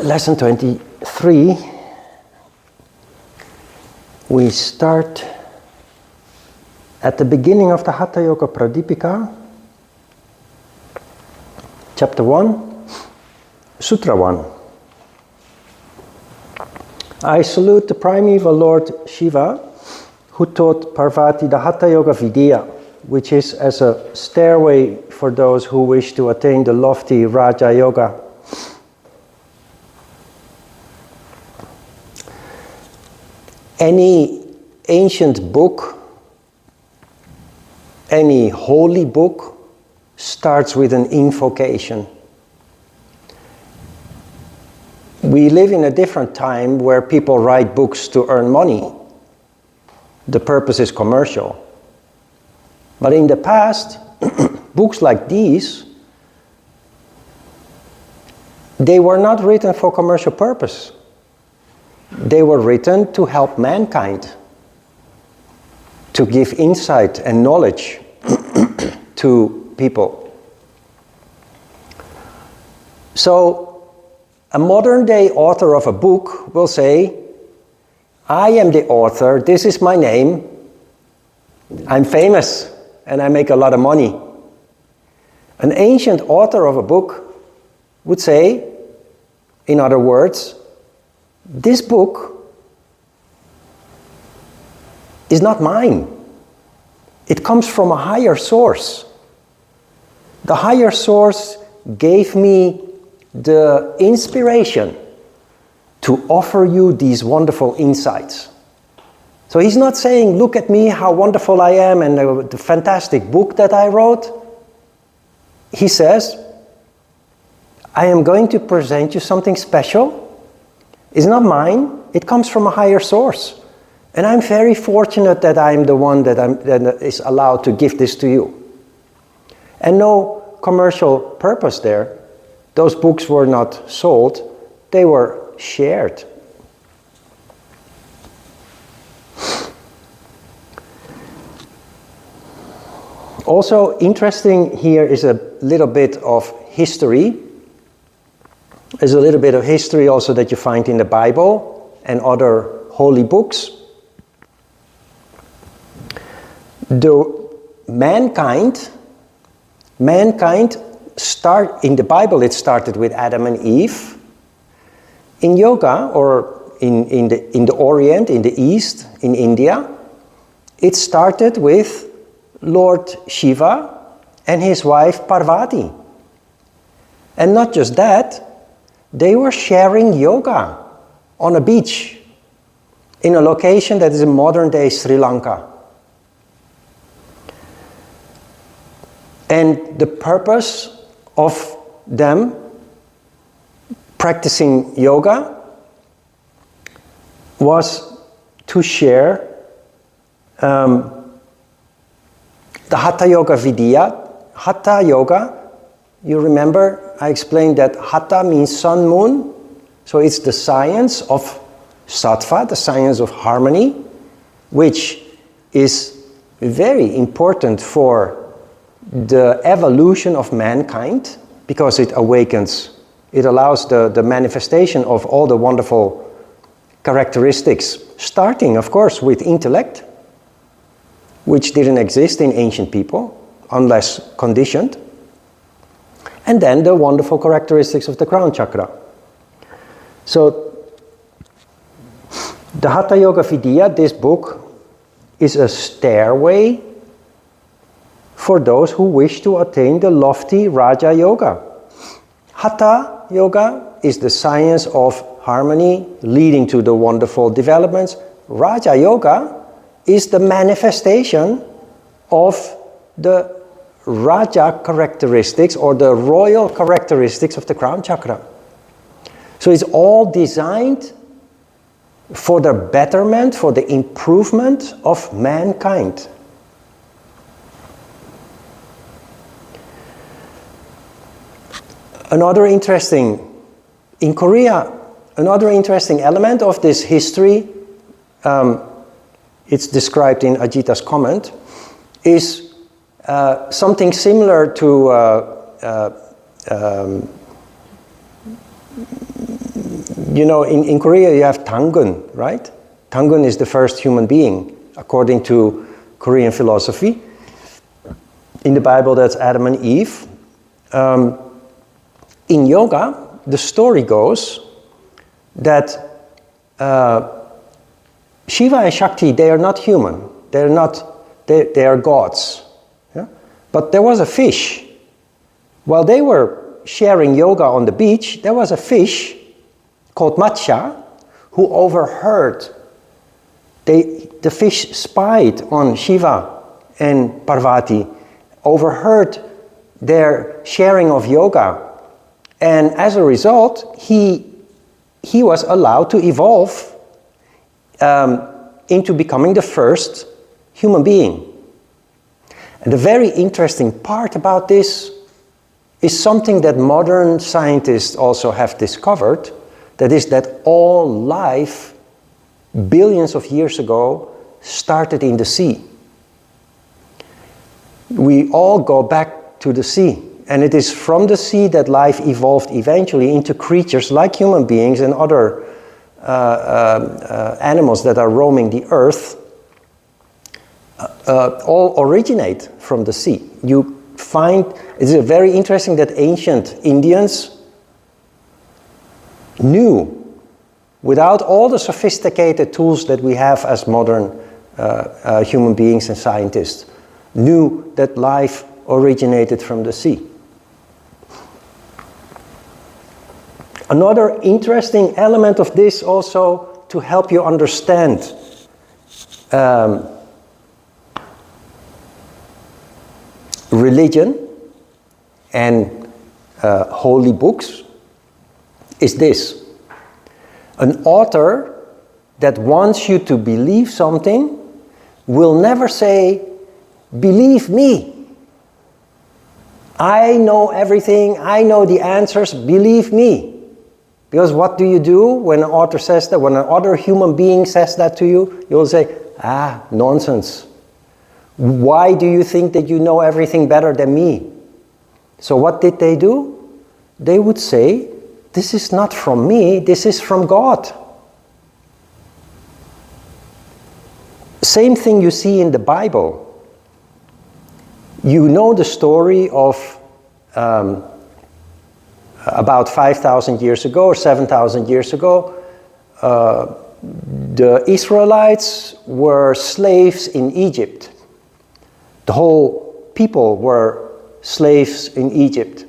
Lesson 23, we start at the beginning of the Hatha Yoga Pradipika, chapter 1, Sutra 1. I salute the primeval Lord Shiva, who taught Parvati the Hatha Yoga Vidya, which is as a stairway for those who wish to attain the lofty Raja Yoga. Any ancient book, any holy book, starts with an invocation. We live in a different time where people write books to earn money. The purpose is commercial. But in the past, books like these, they were not written for commercial purpose. They were written to help mankind, to give insight and knowledge to people. So, a modern day author of a book will say, I am the author, this is my name, I'm famous, and I make a lot of money. An ancient author of a book would say, in other words, this book is not mine. It comes from a higher source. The higher source gave me the inspiration to offer you these wonderful insights. So he's not saying, look at me, how wonderful I am, and the fantastic book that I wrote. He says, I am going to present you something special. It's not mine, it comes from a higher source. And I'm very fortunate that I'm the one that is allowed to give this to you. And no commercial purpose there. Those books were not sold, they were shared. Also interesting here is a little bit of history. There's a little bit of history also that you find in the Bible and other holy books. Mankind in the Bible it started with Adam and Eve. In yoga or in the Orient, in the East, in India, it started with Lord Shiva and his wife Parvati. And not just that, they were sharing yoga on a beach in a location that is in modern-day Sri Lanka. And the purpose of them practicing yoga was to share the Hatha Yoga Vidya. Hatha Yoga, you remember I explained that Hatha means sun, moon. So it's the science of sattva, the science of harmony, which is very important for the evolution of mankind because it awakens. It allows the manifestation of all the wonderful characteristics, starting, of course, with intellect, which didn't exist in ancient people, unless conditioned. And then the wonderful characteristics of the crown chakra. So, the Hatha Yoga Vidya, this book, is a stairway for those who wish to attain the lofty Raja Yoga. Hatha Yoga is the science of harmony leading to the wonderful developments. Raja Yoga is the manifestation of the Raja characteristics or the royal characteristics of the crown chakra. So it's all designed for the betterment, for the improvement of mankind. In Korea, another interesting element of this history, it's described in Ajita's comment, is something similar to in Korea you have Tangun, right? Tangun is the first human being, according to Korean philosophy. In the Bible, that's Adam and Eve. In yoga, the story goes that Shiva and Shakti, they are not human. They are gods. Yeah? But there was a fish. While they were sharing yoga on the beach, there was a fish called Matsya who overheard. The fish spied on Shiva and Parvati, overheard their sharing of yoga, and as a result he was allowed to evolve into becoming the first human being. And the very interesting part about this is something that modern scientists also have discovered, that is that all life billions of years ago started in the sea. We all go back to the sea, and it is from the sea that life evolved eventually into creatures like human beings and other animals that are roaming the earth. All originate from the sea. You find, it is very interesting that ancient Indians knew, without all the sophisticated tools that we have as modern human beings and scientists, knew that life originated from the sea. Another interesting element of this also, to help you understand religion and holy books, is this. An author that wants you to believe something will never say, "Believe me. I know everything, I know the answers, believe me." Because what do you do when an author says that? When another human being says that to you, you will say, nonsense. Why do you think that you know everything better than me? So what did they do? They would say, "This is not from me, this is from God." Same thing you see in the Bible. You know the story of about 5,000 years ago or 7,000 years ago, the Israelites were slaves in Egypt. The whole people were slaves in Egypt.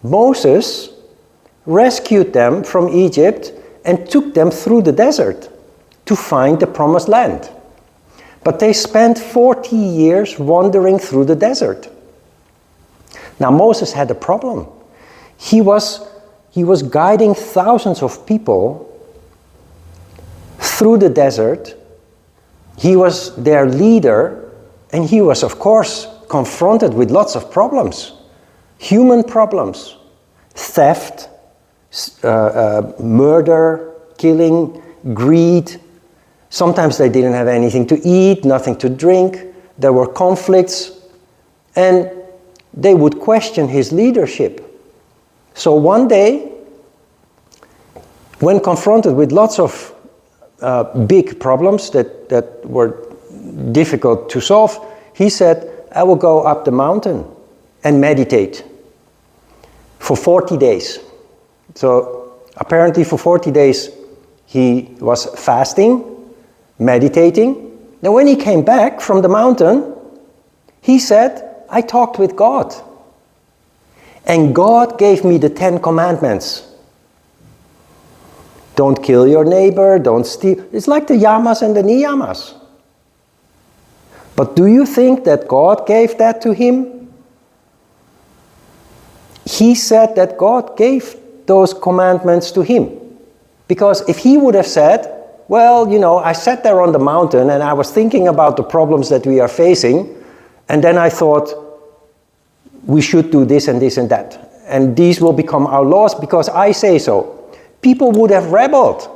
Moses rescued them from Egypt and took them through the desert to find the promised land. But they spent 40 years wandering through the desert. Now Moses had a problem. He was guiding thousands of people through the desert. He was their leader, and he was, of course, confronted with lots of problems. Human problems, theft, murder, killing, greed. Sometimes they didn't have anything to eat, nothing to drink. There were conflicts, and they would question his leadership. So one day, when confronted with lots of big problems that were difficult to solve, he said, "I will go up the mountain and meditate for 40 days. So apparently for 40 days he was fasting, meditating. Then when he came back from the mountain, he said, "I talked with God. And God gave me the 10 commandments. Don't kill your neighbor, don't steal." It's like the yamas and the niyamas. But do you think that God gave that to him? He said that God gave those commandments to him. Because if he would have said, "Well, I sat there on the mountain and I was thinking about the problems that we are facing, and then I thought, we should do this and this and that, and these will become our laws because I say so," people would have rebelled.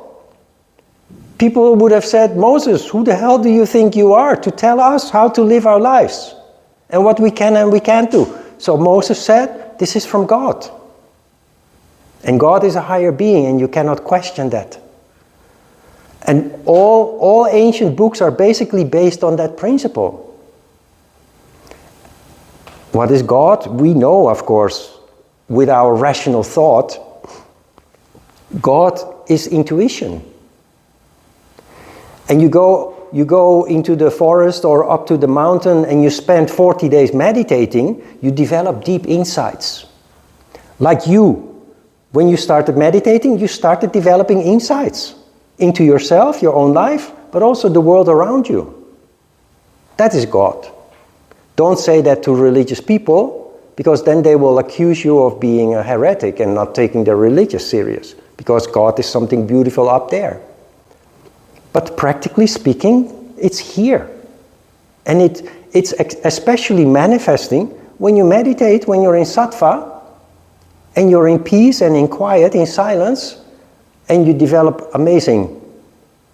People would have said, "Moses, who the hell do you think you are to tell us how to live our lives?" and what we can and we can't do. So Moses said, this is from God. And God is a higher being, and you cannot question that. And all ancient books are basically based on that principle. What is God? We know, of course, with our rational thought. God is intuition. And you go into the forest or up to the mountain and you spend 40 days meditating, you develop deep insights. Like you, when you started meditating, you started developing insights into yourself, your own life, but also the world around you. That is God. Don't say that to religious people, because then they will accuse you of being a heretic and not taking their religious serious, because God is something beautiful up there. But practically speaking, it's here. And it's especially manifesting when you meditate, when you're in sattva, and you're in peace and in quiet, in silence, and you develop amazing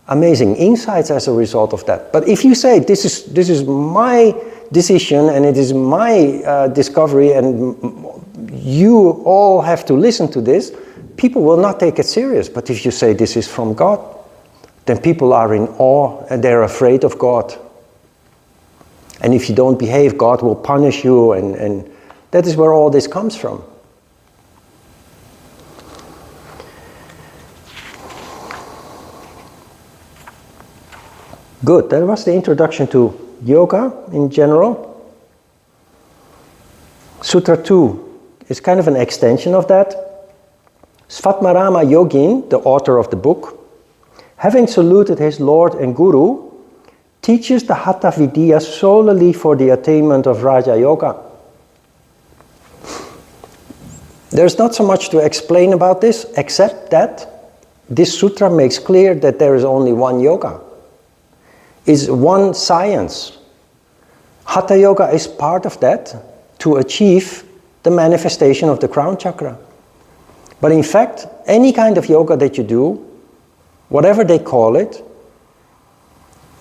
insights as a result of that. But if you say, this is my decision and it is my discovery and you all have to listen to this, people will not take it serious. But if you say this is from God, then people are in awe and they're afraid of God. And if you don't behave, God will punish you, and that is where all this comes from. Good, that was the introduction to yoga in general. Sutra 2 is kind of an extension of that. Svatmarama Yogin, the author of the book, having saluted his Lord and Guru, teaches the Hatha Vidya solely for the attainment of Raja Yoga. There's not so much to explain about this, except that this sutra makes clear that there is only one yoga. Is one science. Hatha Yoga is part of that to achieve the manifestation of the crown chakra. But in fact, any kind of yoga that you do, whatever they call it,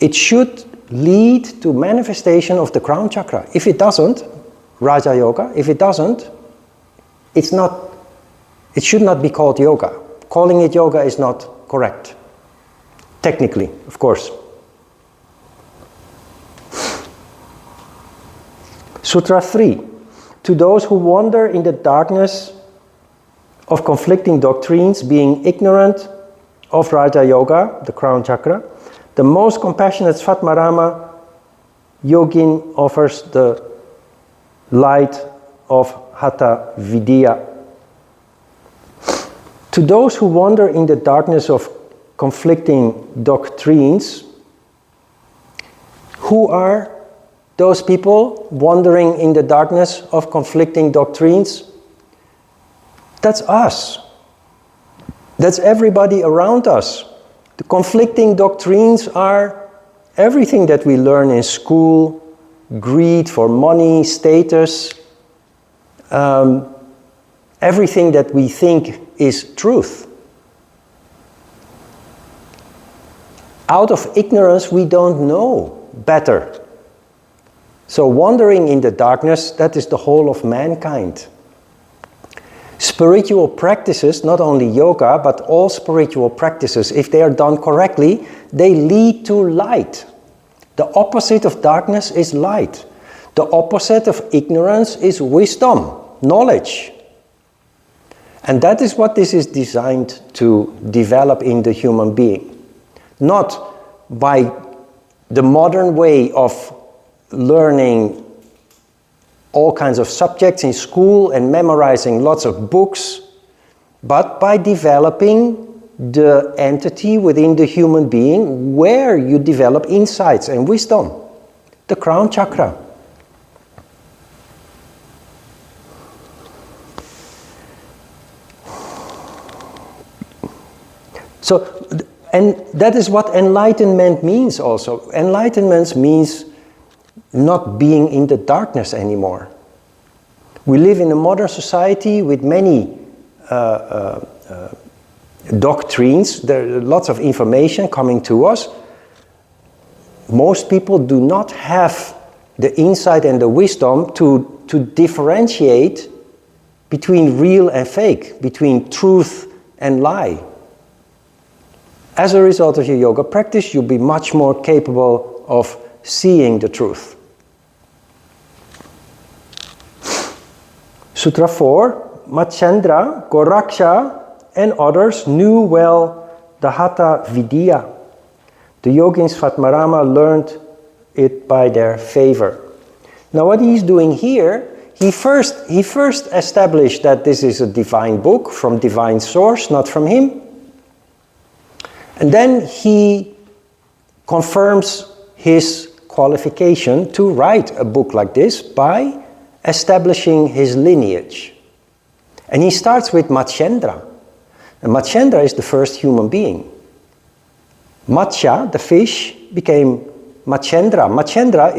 it should lead to manifestation of the crown chakra. If it doesn't, Raja Yoga, if it doesn't, it should not be called yoga. Calling it yoga is not correct. Technically, of course. Sutra 3. To those who wander in the darkness of conflicting doctrines, being ignorant of Raja Yoga, the crown chakra, the most compassionate Svatmarama Yogin offers the light of Hatha Vidya. To those who wander in the darkness of conflicting doctrines, who are those people wandering in the darkness of conflicting doctrines? That's us. That's everybody around us. The conflicting doctrines are everything that we learn in school, greed for money, status, everything that we think is truth. Out of ignorance, we don't know better. So wandering in the darkness, that is the whole of mankind. Spiritual practices, not only yoga, but all spiritual practices, if they are done correctly, they lead to light. The opposite of darkness is light. The opposite of ignorance is wisdom, knowledge. And that is what this is designed to develop in the human being. Not by the modern way of learning all kinds of subjects in school and memorizing lots of books, but by developing the entity within the human being where you develop insights and wisdom, the crown chakra. So, and that is what enlightenment means also. Enlightenment means not being in the darkness anymore. We live in a modern society with many doctrines. There are lots of information coming to us. Most people do not have the insight and the wisdom to differentiate between real and fake, between truth and lie. As a result of your yoga practice, you'll be much more capable of seeing the truth. Sutra 4, Matchendra, Goraksha, and others knew well the Hatha Vidya. The yogins Svatmarama learned it by their favor. Now what he's doing here, he first established that this is a divine book from divine source, not from him. And then he confirms his qualification to write a book like this by establishing his lineage. And he starts with Matchendra. And Matchendra is the first human being. Matsya, the fish, became Matchendra. Matchendra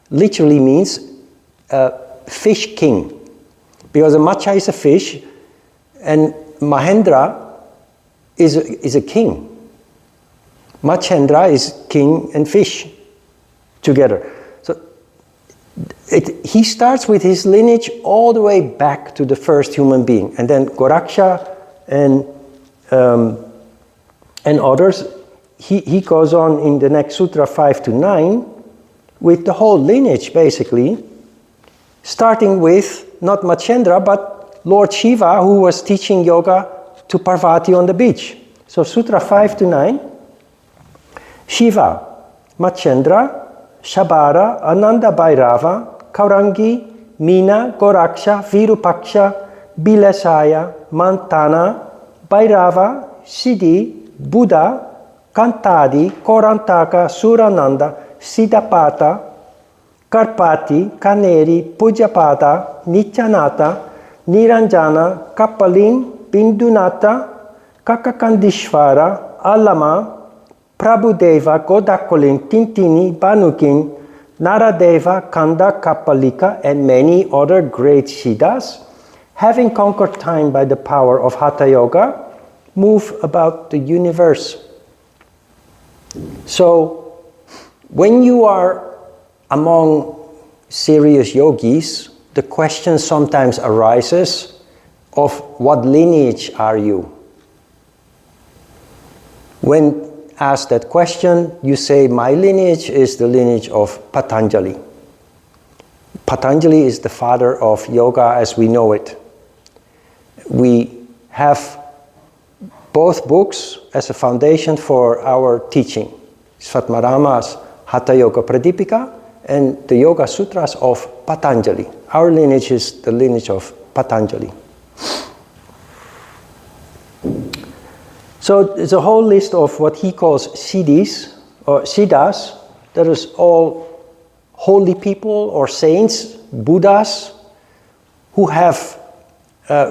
literally means fish king. Because a Matsya is a fish and Mahendra is a king. Matchendra is king and fish together. So he starts with his lineage all the way back to the first human being. And then Goraksha and others, he goes on in the next Sutra 5 to 9 with the whole lineage basically, starting with not Matchendra but Lord Shiva, who was teaching yoga to Parvati on the beach. So Sutra 5 to 9, Shiva, Matchendra, Shabara, Ananda Bhairava, Kaurangi, Meena, Goraksha, Virupaksha, Bilasaya, Mantana, Bhairava, Siddhi, Buddha, Kantadi, Korantaka, Surananda, Siddhapata, Karpati, Kaneri, Pujapada, Nityanata, Niranjana, Kapalin, Bindunata, Kakakandishvara, Alama, Prabhudeva, Godakolin, Tintini, Banukin, Naradeva, Kanda, Kapalika, and many other great Siddhas, having conquered time by the power of Hatha Yoga, move about the universe. So, when you are among serious yogis, the question sometimes arises of what lineage are you? When asked that question, you say, my lineage is the lineage of Patanjali. Patanjali is the father of yoga as we know it. We have both books as a foundation for our teaching. Svatmarama's Hatha Yoga Pradipika and the Yoga Sutras of Patanjali. Our lineage is the lineage of Patanjali. So there's a whole list of what he calls siddhis or siddhas. That is all holy people or saints, Buddhas, who have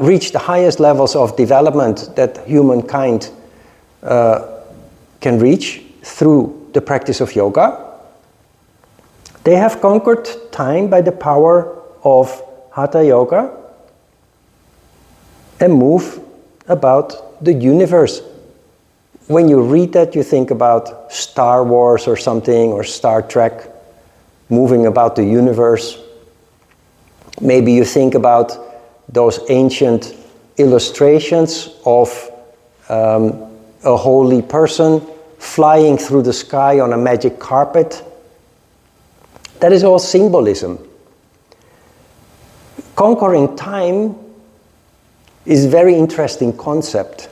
reached the highest levels of development that humankind can reach through the practice of yoga. They have conquered time by the power of Hatha Yoga and move about the universe. When you read that, you think about Star Wars or something, or Star Trek, moving about the universe. Maybe you think about those ancient illustrations of a holy person flying through the sky on a magic carpet. That is all symbolism. Conquering time is a very interesting concept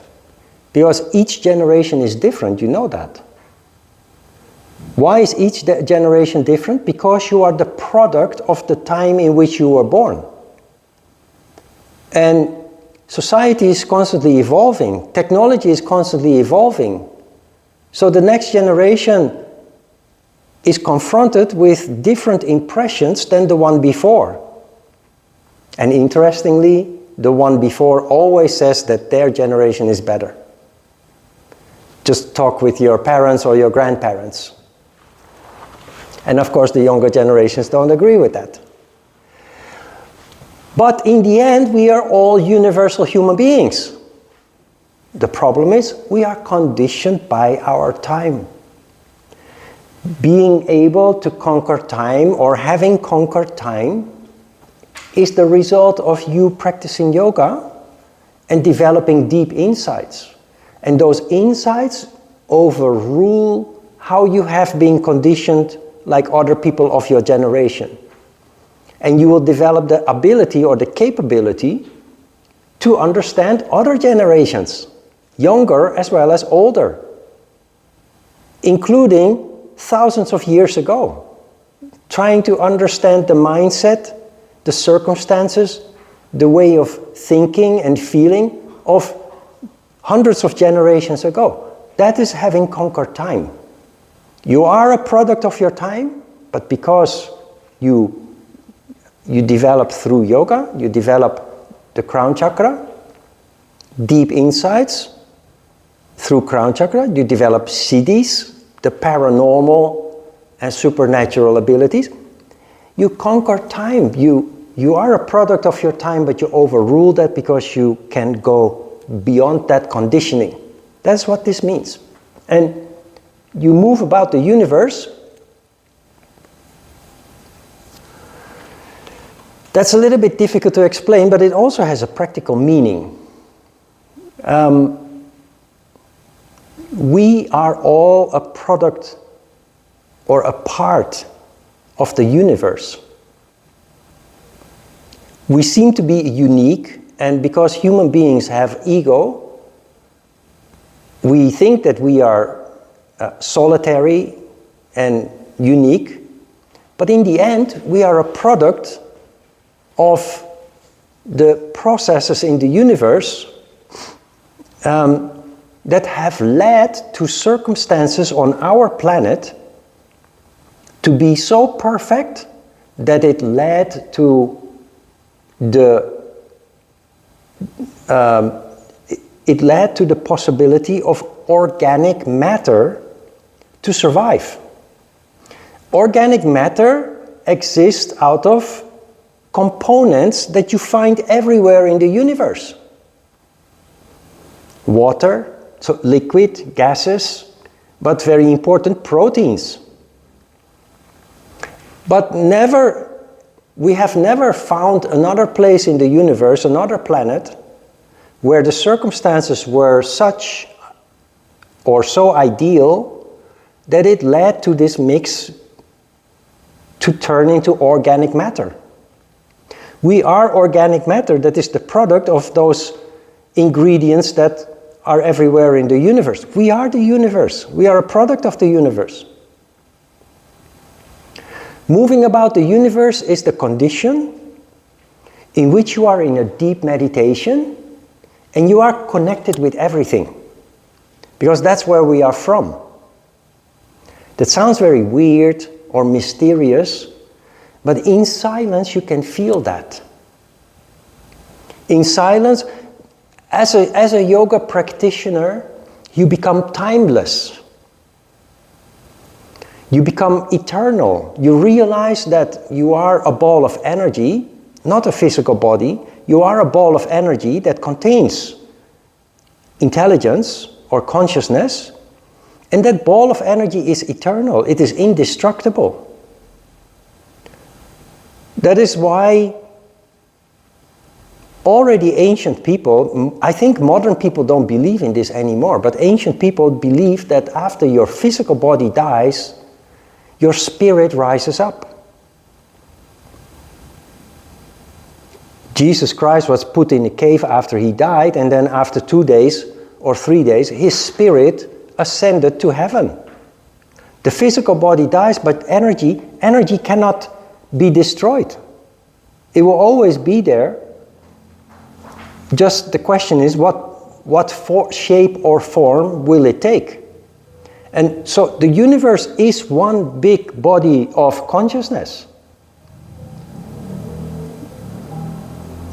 because each generation is different, you know that. Why is each generation different? Because you are the product of the time in which you were born. And society is constantly evolving, technology is constantly evolving. So the next generation is confronted with different impressions than the one before. And interestingly, the one before always says that their generation is better. Just talk with your parents or your grandparents. And of course, the younger generations don't agree with that. But in the end, we are all universal human beings. The problem is, we are conditioned by our time. being able to conquer time or having conquered time is the result of you practicing yoga and developing deep insights. And those insights overrule how you have been conditioned like other people of your generation. And you will develop the ability or the capability to understand other generations, younger as well as older, including thousands of years ago, trying to understand the mindset, the circumstances, the way of thinking and feeling of hundreds of generations ago. That is having conquered time. You are a product of your time, but because you develop through yoga, you develop the crown chakra, deep insights through crown chakra, you develop siddhis, the paranormal and supernatural abilities. You conquer time. You are a product of your time, but you overrule that because you can go beyond that conditioning. That's what this means. And you move about the universe. That's a little bit difficult to explain, but it also has a practical meaning. We are all a product or a part of the universe. We seem to be unique, and because human beings have ego, we think that we are solitary and unique, but in the end we are a product of the processes in the universe that have led to circumstances on our planet to be so perfect that it led to the possibility of organic matter to survive. Organic matter exists out of components that you find everywhere in the universe. Water, so liquid, gases, but very important, proteins. But we have never found another place in the universe, another planet, where the circumstances were such or so ideal that it led to this mix to turn into organic matter. We are organic matter that is the product of those ingredients that are everywhere in the universe. We are the universe. We are a product of the universe. Moving about the universe is the condition in which you are in a deep meditation and you are connected with everything. Because that's where we are from. That sounds very weird or mysterious, but in silence you can feel that. In silence, as a yoga practitioner, you become timeless. You become eternal. You realize that you are a ball of energy, not a physical body. You are a ball of energy that contains intelligence or consciousness, and that ball of energy is eternal. It is indestructible. That is why already ancient people, I think modern people don't believe in this anymore, but ancient people believed that after your physical body dies, your spirit rises up. Jesus Christ was put in a cave after he died, and then after 2 days or 3 days, his spirit ascended to heaven. The physical body dies, but energy cannot be destroyed. It will always be there. Just the question is, what shape or form will it take? And so the universe is one big body of consciousness.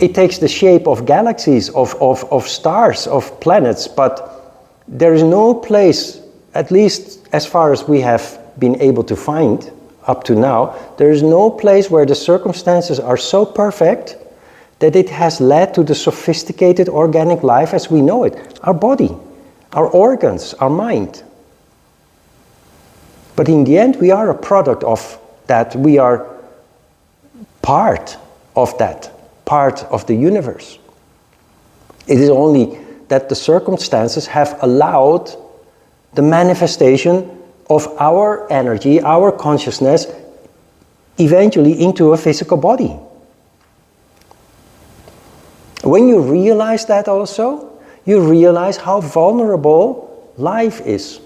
It takes the shape of galaxies, of stars, of planets, but there is no place, at least as far as we have been able to find up to now, there is no place where the circumstances are so perfect that it has led to the sophisticated organic life as we know it. Our body, our organs, our mind. But in the end, we are a product of that. We are part of that, part of the universe. It is only that the circumstances have allowed the manifestation of our energy, our consciousness, eventually into a physical body. When you realize that also, you realize how vulnerable life is.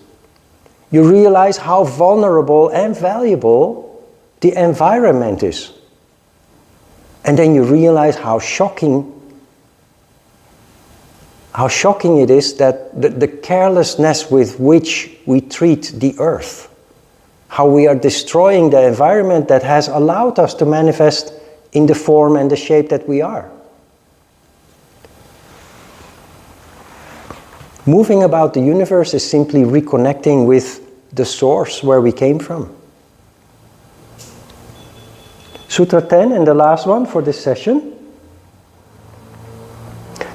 You realize how vulnerable and valuable the environment is. And then you realize how shocking it is that the carelessness with which we treat the earth, how we are destroying the environment that has allowed us to manifest in the form and the shape that we are. Moving about the universe is simply reconnecting with the source where we came from. Sutra 10 and the last one for this session.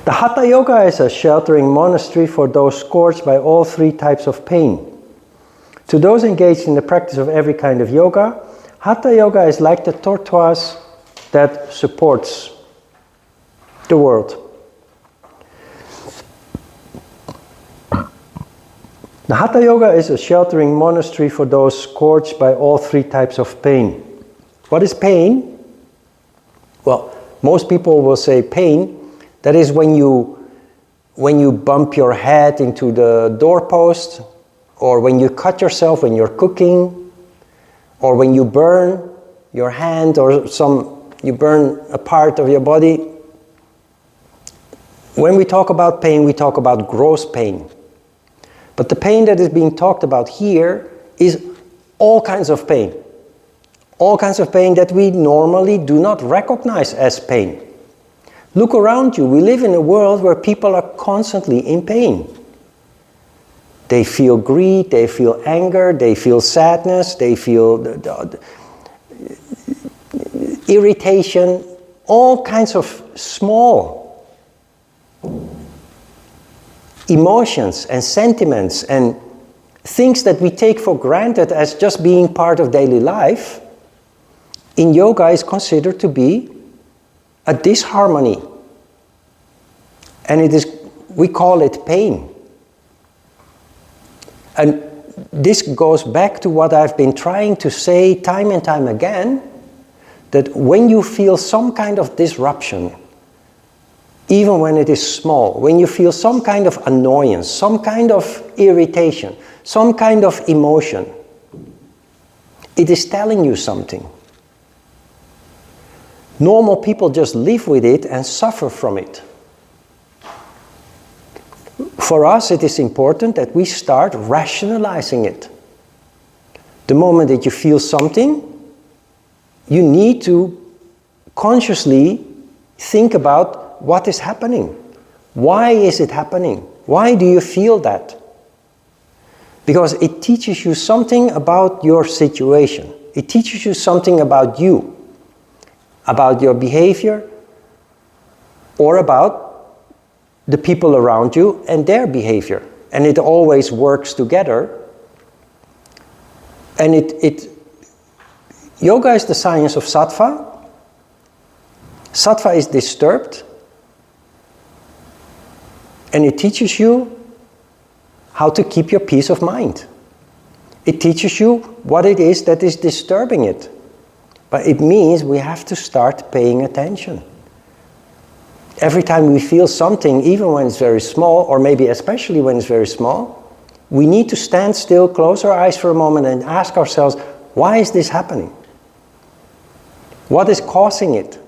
The Hatha Yoga is a sheltering monastery for those scorched by all three types of pain. To those engaged in the practice of every kind of yoga, Hatha Yoga is like the tortoise that supports the world. The Hatha Yoga is a sheltering monastery for those scorched by all three types of pain. What is pain? Well, most people will say pain. That is when you bump your head into the doorpost, or when you cut yourself when you're cooking, or when you burn your hand, or you burn a part of your body. When we talk about pain, we talk about gross pain. But the pain that is being talked about here is all kinds of pain. All kinds of pain that we normally do not recognize as pain. Look around you. We live in a world where people are constantly in pain. They feel greed, they feel anger, they feel sadness, they feel irritation, all kinds of small emotions and sentiments and things that we take for granted as just being part of daily life. In yoga is considered to be a disharmony. And we call it pain. And this goes back to what I've been trying to say time and time again, that when you feel some kind of disruption, even when it is small, when you feel some kind of annoyance, some kind of irritation, some kind of emotion, it is telling you something. Normal people just live with it and suffer from it. For us, it is important that we start rationalizing it. The moment that you feel something, you need to consciously think about what is happening. Why is it happening? Why do you feel that? Because it teaches you something about your situation. It teaches you something about you, about your behavior, or about the people around you and their behavior. And it always works together. And yoga is the science of sattva. Sattva is disturbed. And it teaches you how to keep your peace of mind. It teaches you what it is that is disturbing it. But it means we have to start paying attention. Every time we feel something, even when it's very small, or maybe especially when it's very small, we need to stand still, close our eyes for a moment and ask ourselves, why is this happening? What is causing it?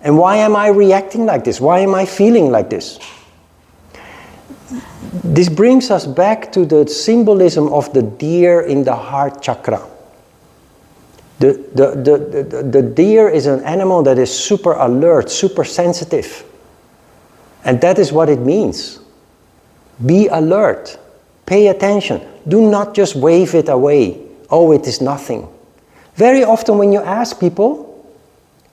And why am I reacting like this? Why am I feeling like this? This brings us back to the symbolism of the deer in the heart chakra. The deer is an animal that is super alert, super sensitive. And that is what it means. Be alert. Pay attention. Do not just wave it away. Oh, it is nothing. Very often when you ask people,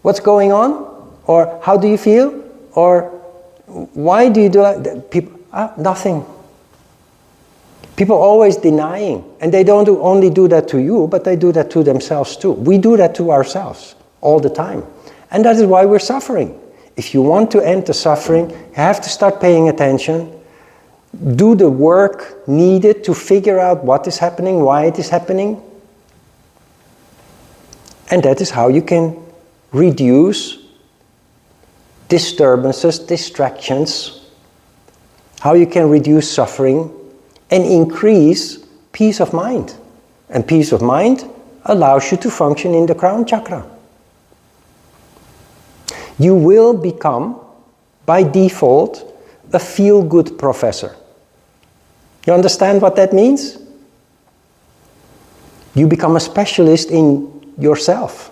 what's going on? Or how do you feel? Or why do you do that? People, nothing. People always denying, and they don't only do that to you, but they do that to themselves too. We do that to ourselves all the time. And that is why we're suffering. If you want to end the suffering, you have to start paying attention, do the work needed to figure out what is happening, why it is happening. And that is how you can reduce disturbances, distractions, how you can reduce suffering and increase peace of mind. And peace of mind allows you to function in the crown chakra. You will become, by default, a feel-good professor. You understand what that means? You become a specialist in yourself,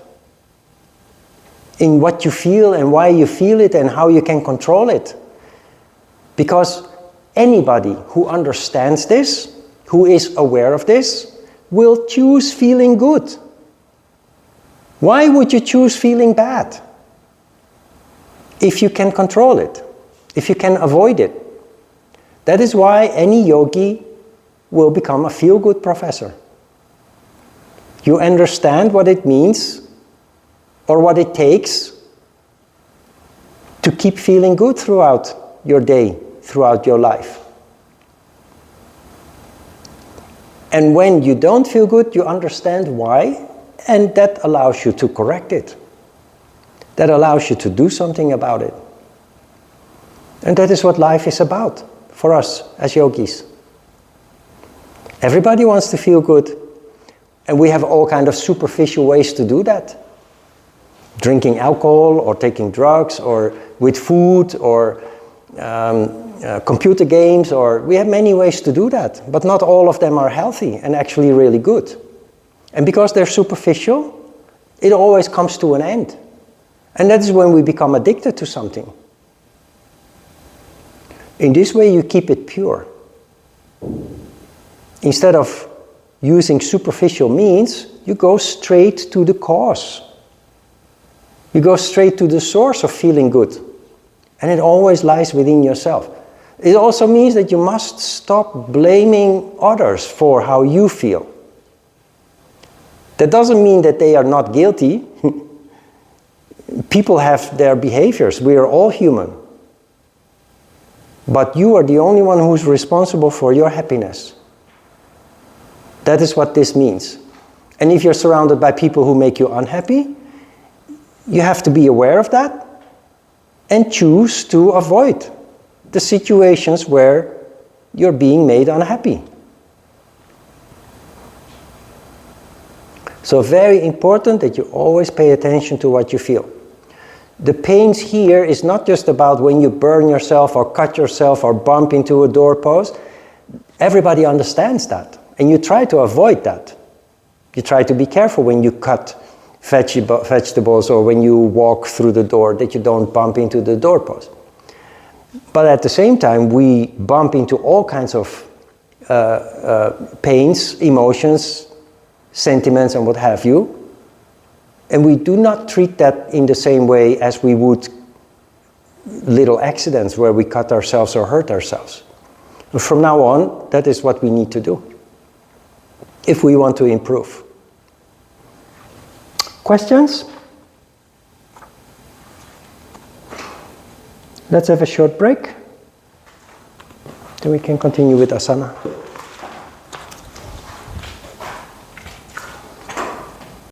in what you feel and why you feel it and how you can control it. Because anybody who understands this, who is aware of this, will choose feeling good. Why would you choose feeling bad? If you can control it, if you can avoid it. That is why any yogi will become a feel-good professor. You understand what it means or what it takes to keep feeling good throughout your day, throughout your life. And when you don't feel good, you understand why, and that allows you to correct it. That allows you to do something about it. And that is what life is about for us as yogis. Everybody wants to feel good, and we have all kinds of superficial ways to do that. Drinking alcohol, or taking drugs, or with food, or computer games, or we have many ways to do that, but not all of them are healthy and actually really good. And because they're superficial, it always comes to an end. And that is when we become addicted to something. In this way you keep it pure. Instead of using superficial means, you go straight to the cause. You go straight to the source of feeling good. And it always lies within yourself. It also means that you must stop blaming others for how you feel. That doesn't mean that they are not guilty. People have their behaviors. We are all human. But you are the only one who is responsible for your happiness. That is what this means. And if you're surrounded by people who make you unhappy, you have to be aware of that and choose to avoid the situations where you're being made unhappy. So very important that you always pay attention to what you feel. The pains here is not just about when you burn yourself or cut yourself or bump into a doorpost. Everybody understands that, and you try to avoid that. You try to be careful when you cut vegetables or when you walk through the door that you don't bump into the doorpost. But at the same time, we bump into all kinds of pains, emotions, sentiments, and what have you. And we do not treat that in the same way as we would little accidents where we cut ourselves or hurt ourselves. From now on, that is what we need to do if we want to improve. Questions? Let's have a short break. Then we can continue with asana.